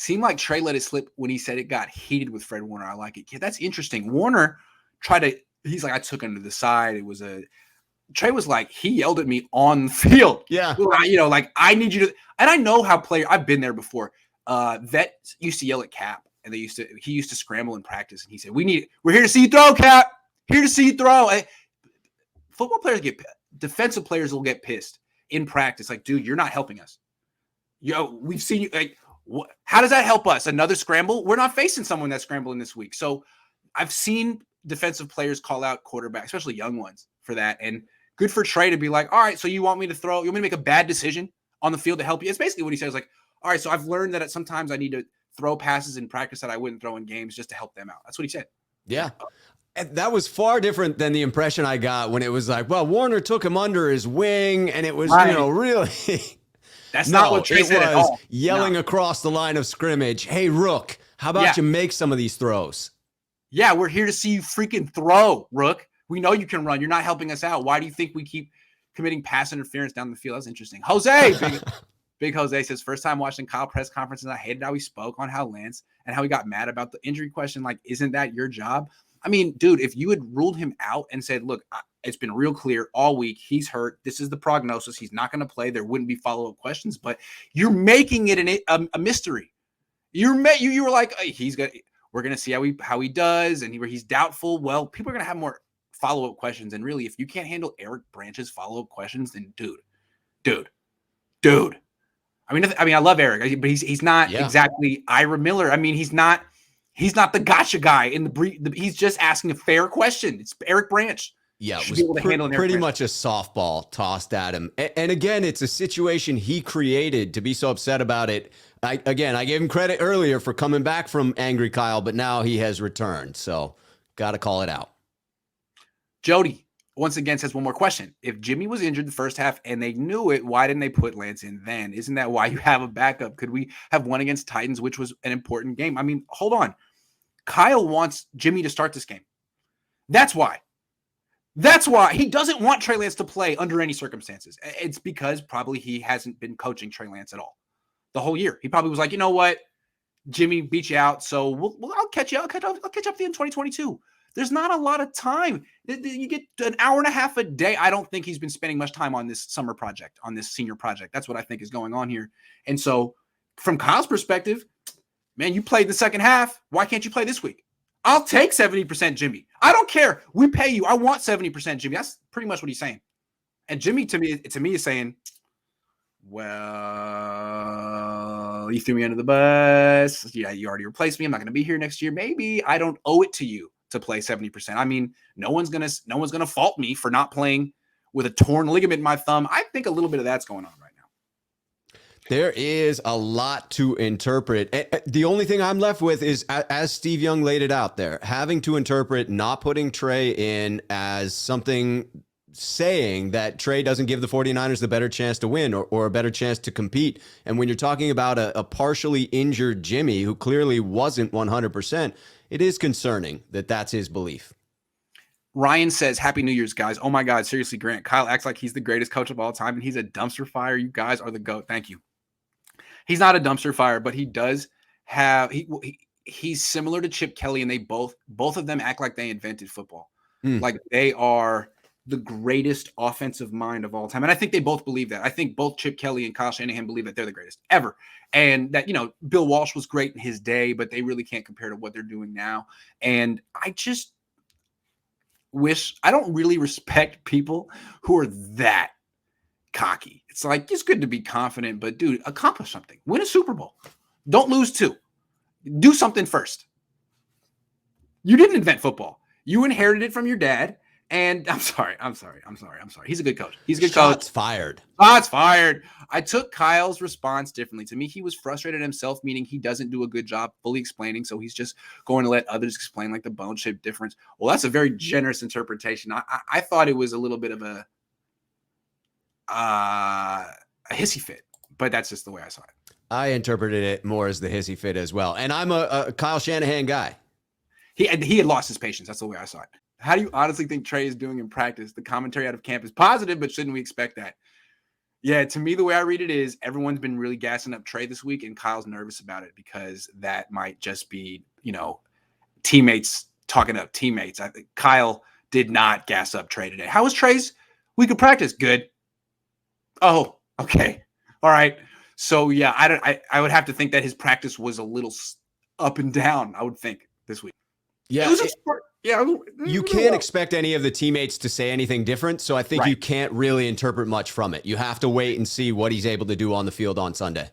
seemed like Trey let it slip when he said it got heated with Fred Warner. I like it. Yeah, that's interesting. Warner tried to, he's like, I took him to the side. Trey was like, he yelled at me on the field. Yeah. Like, I need you to, and I know how I've been there before. Vets used to yell at Cap, and he used to scramble in practice. And he said, we're here to see you throw, Cap. Here to see you throw. Football players defensive players will get pissed in practice. Like, dude, you're not helping us. We've seen you. Like, how does that help us? Another scramble? We're not facing someone that's scrambling this week. So I've seen defensive players call out quarterbacks, especially young ones, for that. And good for Trey to be like, all right, so you want me to make a bad decision on the field to help you? It's basically what he says, like, all right, so I've learned that sometimes I need to throw passes in practice that I wouldn't throw in games just to help them out. That's what he said. Yeah. And that was far different than the impression I got when it was like, well, Warner took him under his wing, and it was, really. That's not what Trey said at all. Yelling across the line of scrimmage, hey, Rook, how about you make some of these throws? Yeah, we're here to see you freaking throw, Rook. We know you can run. You're not helping us out. Why do you think we keep committing pass interference down the field? That's interesting. Jose, big Jose says, first time watching Kyle press conferences, I hated how he spoke on how Lance and how he got mad about the injury question. Like, isn't that your job? I mean, dude, if you had ruled him out and said, look, it's been real clear all week, he's hurt. This is the prognosis. He's not going to play. There wouldn't be follow-up questions, but you're making it a mystery. You were like, we're going to see how he does. And he's doubtful. Well, people are going to have more follow-up questions. And really, if you can't handle Eric Branch's follow-up questions, then dude. I mean, I love Eric, but he's not exactly Ira Miller. I mean, he's not the gotcha guy he's just asking a fair question. It's Eric Branch. Yeah, it was pretty much a softball tossed at him. And again, it's a situation he created to be so upset about it. I gave him credit earlier for coming back from Angry Kyle, but now he has returned. So got to call it out. Jody, once again, says one more question. If Jimmy was injured the first half and they knew it, why didn't they put Lance in then? Isn't that why you have a backup? Could we have won against Titans, which was an important game? I mean, hold on. Kyle wants Jimmy to start this game. That's why. He doesn't want Trey Lance to play under any circumstances. It's because probably he hasn't been coaching Trey Lance at all the whole year. He probably was like, you know what? Jimmy beat you out, so I'll catch you. I'll catch up to you in 2022. There's not a lot of time. You get an hour and a half a day. I don't think he's been spending much time on this summer project, on this senior project. That's what I think is going on here. And so from Kyle's perspective, man, you played the second half. Why can't you play this week? I'll take 70% Jimmy. I don't care. We pay you. I want 70% Jimmy. That's pretty much what he's saying. And Jimmy, to me is saying, well, you threw me under the bus. Yeah, you already replaced me. I'm not going to be here next year. Maybe I don't owe it to you to play 70%. I mean, no one's gonna fault me for not playing with a torn ligament in my thumb. I think a little bit of that's going on right now. There is a lot to interpret. The only thing I'm left with is, as Steve Young laid it out there, having to interpret not putting Trey in as something saying that Trey doesn't give the 49ers the better chance to win or a better chance to compete. And when you're talking about a partially injured Jimmy who clearly wasn't 100%, it is concerning that that's his belief. Ryan says, Happy New Year's, guys. Oh, my God. Seriously, Grant. Kyle acts like he's the greatest coach of all time, and he's a dumpster fire. You guys are the GOAT. Thank you. He's not a dumpster fire, but he does have he's similar to Chip Kelly, and they both of them act like they invented football. Like they are the greatest offensive mind of all time. And I think they both believe that. I think both Chip Kelly and Kyle Shanahan believe that they're the greatest ever. And that, Bill Walsh was great in his day, but they really can't compare to what they're doing now. And I just I don't really respect people who are that cocky. It's like, it's good to be confident, but dude, accomplish something. Win a Super Bowl. Don't lose two. Do something first. You didn't invent football. You inherited it from your dad. And I'm sorry. He's a good coach. He's a good coach. Shots fired. Shots fired. I took Kyle's response differently. To me, he was frustrated himself, meaning he doesn't do a good job fully explaining. So he's just going to let others explain, like the bone shape difference. Well, that's a very generous interpretation. I thought it was a little bit of a hissy fit, but that's just the way I saw it. I interpreted it more as the hissy fit as well. And I'm a Kyle Shanahan guy. He had lost his patience. That's the way I saw it. How do you honestly think Trey is doing in practice? The commentary out of camp is positive, but shouldn't we expect that? Yeah, to me, the way I read it is everyone's been really gassing up Trey this week, and Kyle's nervous about it because that might just be, teammates talking up teammates. I think Kyle did not gas up Trey today. How was Trey's week of practice? Good. Oh, okay. All right. So yeah, I would have to think that his practice was a little up and down, I would think, this week. Yeah. You can't expect any of the teammates to say anything different, so I think you can't really interpret much from it. You have to wait and see what he's able to do on the field on Sunday.